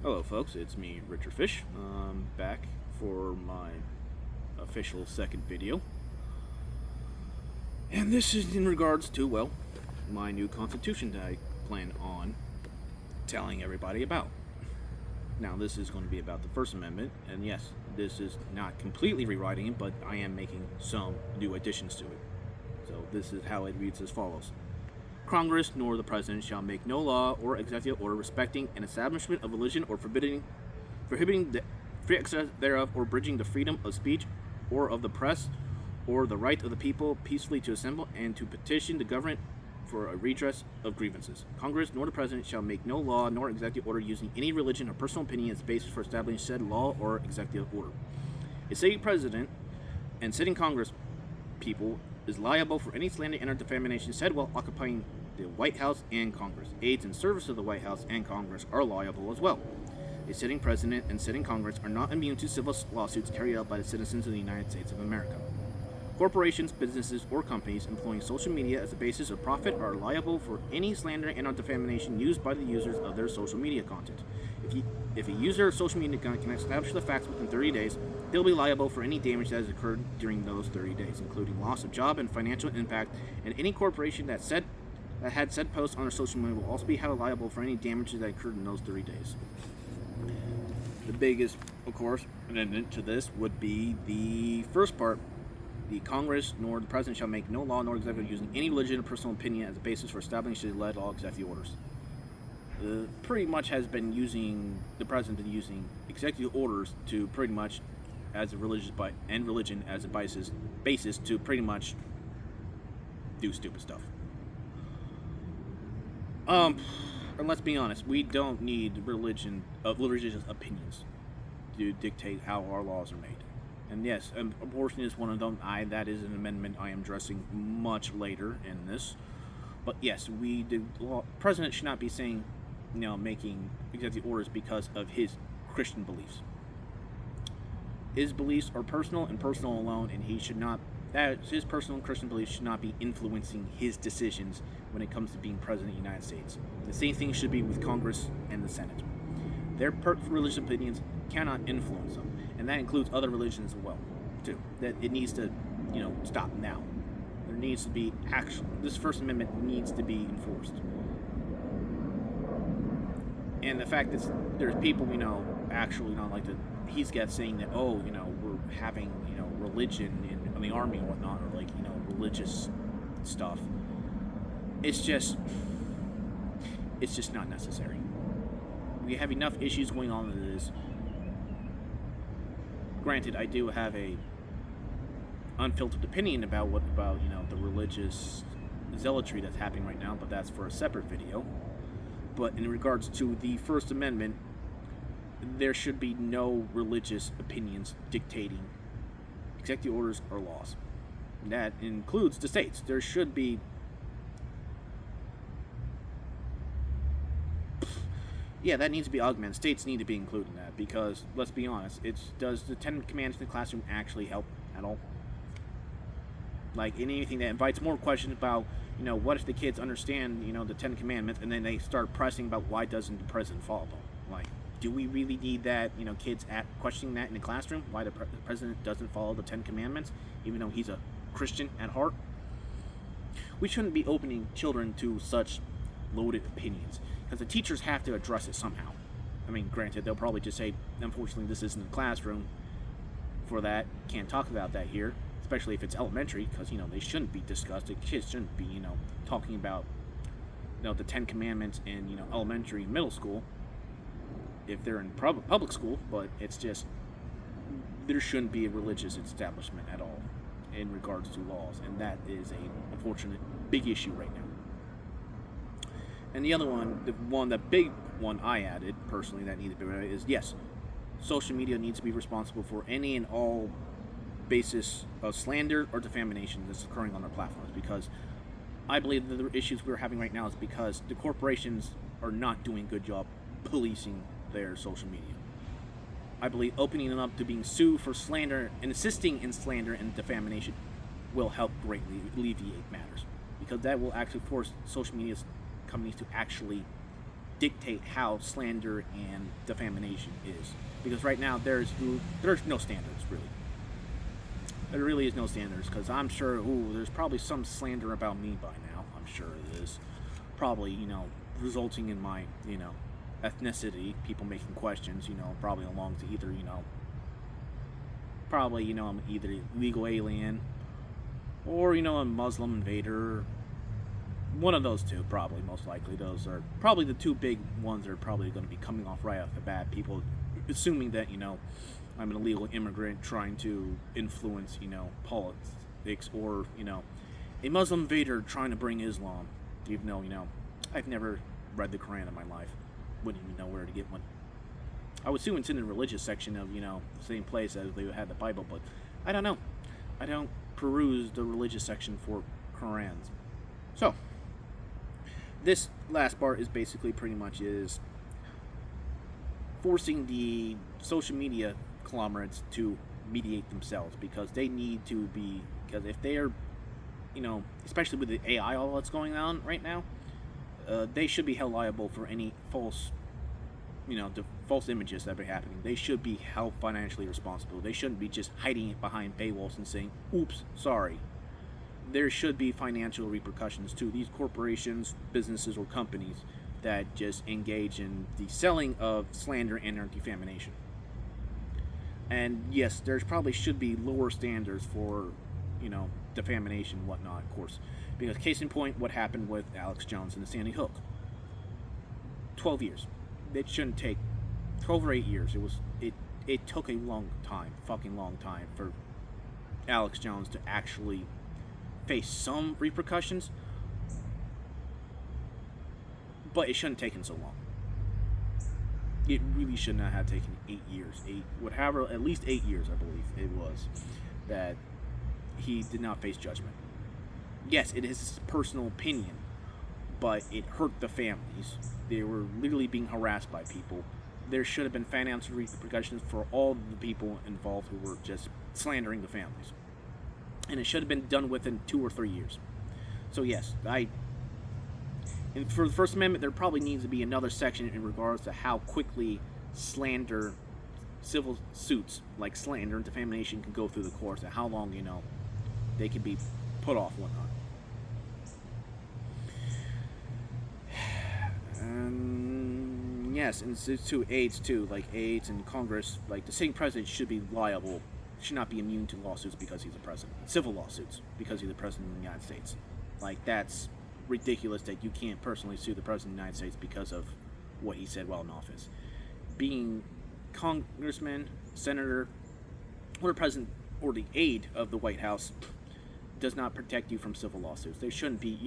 Hello, folks. It's me, Richard Fish. Back for my official second video. And this is in regards to, well, my new constitution that I plan on telling everybody about. Now, this is going to be about the First Amendment, and yes, this is not completely rewriting it, but I am making some new additions to it. So, this is how it reads as follows. Congress nor the President shall make no law or executive order respecting an establishment of religion or prohibiting the free exercise thereof, or abridging the freedom of speech or of the press, or the right of the people peacefully to assemble and to petition the government for a redress of grievances. Congress nor the President shall make no law nor executive order using any religion or personal opinion as basis for establishing said law or executive order. A sitting President and sitting Congress people is liable for any slander and or defamation said while occupying the White House and Congress. Aides in service of the White House and Congress are liable as well. A sitting President and sitting Congress are not immune to civil lawsuits carried out by the citizens of the United States of America. Corporations, businesses, or companies employing social media as a basis of profit are liable for any slander and or defamation used by the users of their social media content. If a user of social media content can establish the facts within 30 days, they'll be liable for any damage that has occurred during those 30 days, including loss of job and financial impact, and any corporation that had said posts on their social media will also be held liable for any damages that occurred in those 30 days. The biggest, of course, amendment to this would be the first part. The Congress nor the President shall make no law nor executive using any religion or personal opinion as a basis for establishing lead law executive orders. Pretty much has been using the President using executive orders to pretty much as a religion as a basis to pretty much do stupid stuff. And let's be honest, we don't need religious opinions to dictate how our laws are made. And yes, abortion is one of them. That is an amendment I am addressing much later in this. But yes, President should not be saying, making executive orders because of his Christian beliefs. His beliefs are personal and personal alone, and his personal and Christian beliefs should not be influencing his decisions when it comes to being President of the United States. The same thing should be with Congress and the Senate. Their religious opinions cannot influence them, and that includes other religions as well, too. That it needs to, stop now. There needs to be action. This First Amendment needs to be enforced. And the fact that there's people, actually, like he's got saying that, we're having, religion in the army and whatnot, or religious stuff. It's just not necessary. We have enough issues going on with this. Granted, I do have a unfiltered opinion about the religious zealotry that's happening right now, but that's for a separate video. But in regards to the First Amendment, there should be no religious opinions dictating executive orders or laws. That includes the states. There should be that needs to be augmented. States need to be included in that because, let's be honest, does the 10 Commandments in the classroom actually help at all? Like, anything that invites more questions about, what if the kids understand, the 10 Commandments, and then they start pressing about why doesn't the president follow them? Like, do we really need that, kids questioning that in the classroom? Why the president doesn't follow the 10 Commandments, even though he's a Christian at heart? We shouldn't be opening children to such loaded opinions, because the teachers have to address it somehow. I mean, granted, they'll probably just say, unfortunately, this isn't the classroom for that. Can't talk about that here, especially if it's elementary, because, they shouldn't be discussed. The kids shouldn't be, talking about, the 10 Commandments in, elementary and middle school, if they're in public school, but it's just, there shouldn't be a religious establishment at all in regards to laws, and that is a unfortunate big issue right now. And the other one, the big one I added, personally, that needs to be right is, yes, social media needs to be responsible for any and all basis of slander or defamation that's occurring on their platforms, because I believe that the issues we're having right now is because the corporations are not doing a good job policing their social media. I believe opening them up to being sued for slander and assisting in slander and defamation will help greatly alleviate matters, because that will actually force social media companies to actually dictate how slander and defamation is. Because right now there's no standards really. There really is no standards because I'm sure there's probably some slander about me by now. I'm sure it is. Probably resulting in my ethnicity. People making questions. Probably along to either probably I'm either a legal alien or a Muslim invader. One of those two, probably, most likely. Those are probably the two big ones that are probably going to be coming off right off the bat. People assuming that, I'm an illegal immigrant trying to influence, politics, or, a Muslim invader trying to bring Islam. Even though, I've never read the Quran in my life. Wouldn't even know where to get one. I would assume it's in the religious section of, the same place as they had the Bible, but I don't know. I don't peruse the religious section for Qurans. So, this last part is basically pretty much is forcing the social media conglomerates to mediate themselves because they need to be, because if they are, especially with the AI, all that's going on right now, they should be held liable for any false, the false images that are happening. They should be held financially responsible. They shouldn't be just hiding it behind paywalls and saying, oops, sorry. There should be financial repercussions to these corporations, businesses, or companies that just engage in the selling of slander and defamation. And yes, there probably should be lower standards for, defamation and whatnot, of course. Because case in point, what happened with Alex Jones and the Sandy Hook. 12 years. It shouldn't take 12 or 8 years. It took a long time, fucking long time, for Alex Jones to actually face some repercussions, but it shouldn't have taken so long. It really should not have taken 8 years, at least 8 years, I believe it was, that he did not face judgment. Yes, it is his personal opinion, but it hurt the families. They were literally being harassed by people. There should have been financial repercussions for all the people involved who were just slandering the families. And it should have been done within 2 or 3 years. So yes, and for the First Amendment, there probably needs to be another section in regards to how quickly civil suits like slander and defamation can go through the courts, and how long, they can be put off, whatnot. Yes, and to AIDS too, like AIDS and Congress, like the sitting president should be liable, should not be immune to lawsuits because he's the president. Civil lawsuits because he's the president of the United States. Like, that's ridiculous that you can't personally sue the president of the United States because of what he said while in office. Being congressman, senator, or the president, or the aide of the White House does not protect you from civil lawsuits. They shouldn't be,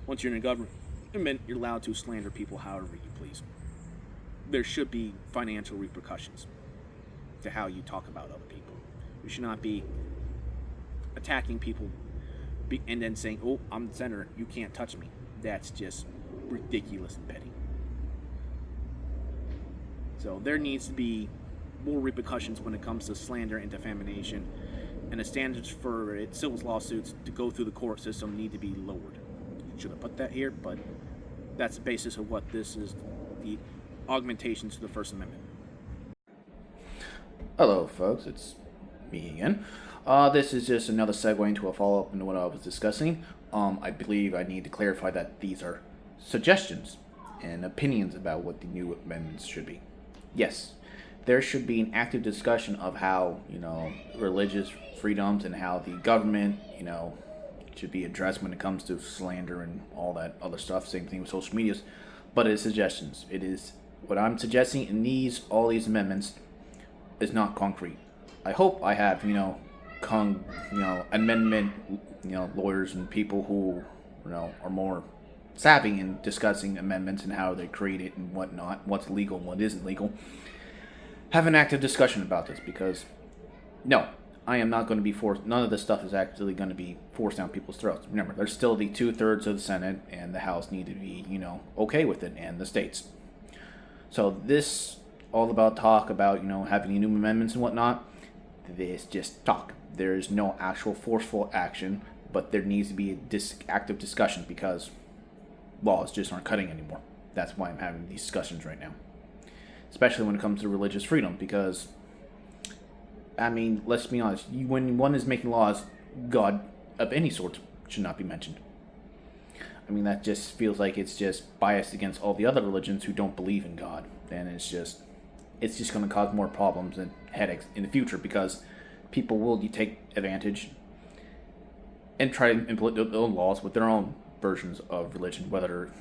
once you're in a government, you're allowed to slander people however you please. There should be financial repercussions to how you talk about other people. You should not be attacking people and then saying, oh, I'm the senator, you can't touch me. That's just ridiculous and petty. So there needs to be more repercussions when it comes to slander and defamation, and the standards for civil lawsuits to go through the court system need to be lowered. Should have put that here, but that's the basis of what this is, the augmentations to the First Amendment. Hello, folks. It's me again. This is just another segue into a follow-up into what I was discussing. I believe I need to clarify that these are suggestions and opinions about what the new amendments should be. Yes, there should be an active discussion of how, religious freedoms and how the government, should be addressed when it comes to slander and all that other stuff. Same thing with social medias. But it is suggestions. It is what I'm suggesting in all these amendments is not concrete. I hope I have, amendment, lawyers and people who, are more savvy in discussing amendments and how they create it and whatnot, what's legal and what isn't legal, have an active discussion about this, because no, I am not going to be forced. None of this stuff is actually going to be forced down people's throats. Remember, there's still the 2/3 of the Senate and the House need to be, okay with it, and the states. So this all about talk about, having new amendments and whatnot. This just talk. There is no actual forceful action, but there needs to be a active discussion because laws just aren't cutting anymore. That's why I'm having these discussions right now. Especially when it comes to religious freedom, because, I mean, let's be honest, when one is making laws, God of any sort should not be mentioned. I mean, that just feels like it's just biased against all the other religions who don't believe in God. And it's just going to cause more problems and headaches in the future, because people will take advantage and try to implement their own laws with their own versions of religion. Whether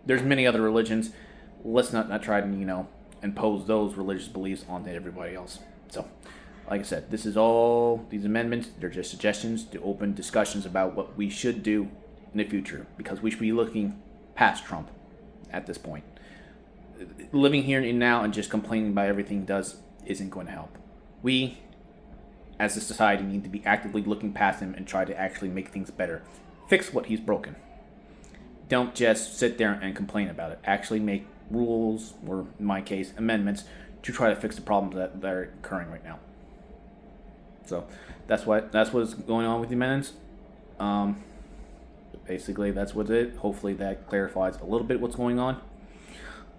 there's many other religions, let's not try to impose those religious beliefs onto everybody else. So, like I said, these amendments, they're just suggestions to open discussions about what we should do in the future, because we should be looking past Trump at this point. Living here and now and just complaining about everything he does isn't going to help. We, as a society, need to be actively looking past him and try to actually make things better. Fix what he's broken. Don't just sit there and complain about it. Actually make rules, or in my case, amendments, to try to fix the problems that are occurring right now. So that's what's going on with the amendments. Basically, that's what's it. Hopefully that clarifies a little bit what's going on.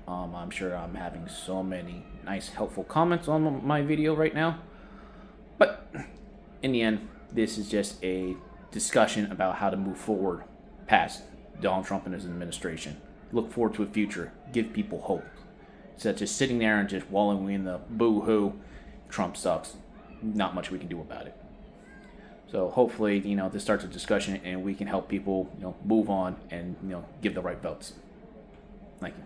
I'm sure I'm having so many nice, helpful comments on my video right now. But in the end, this is just a discussion about how to move forward past Donald Trump and his administration. Look forward to a future. Give people hope. Instead of just sitting there and just wallowing in the boo-hoo, Trump sucks. Not much we can do about it. So hopefully, this starts a discussion and we can help people, move on and, give the right votes. Thank you.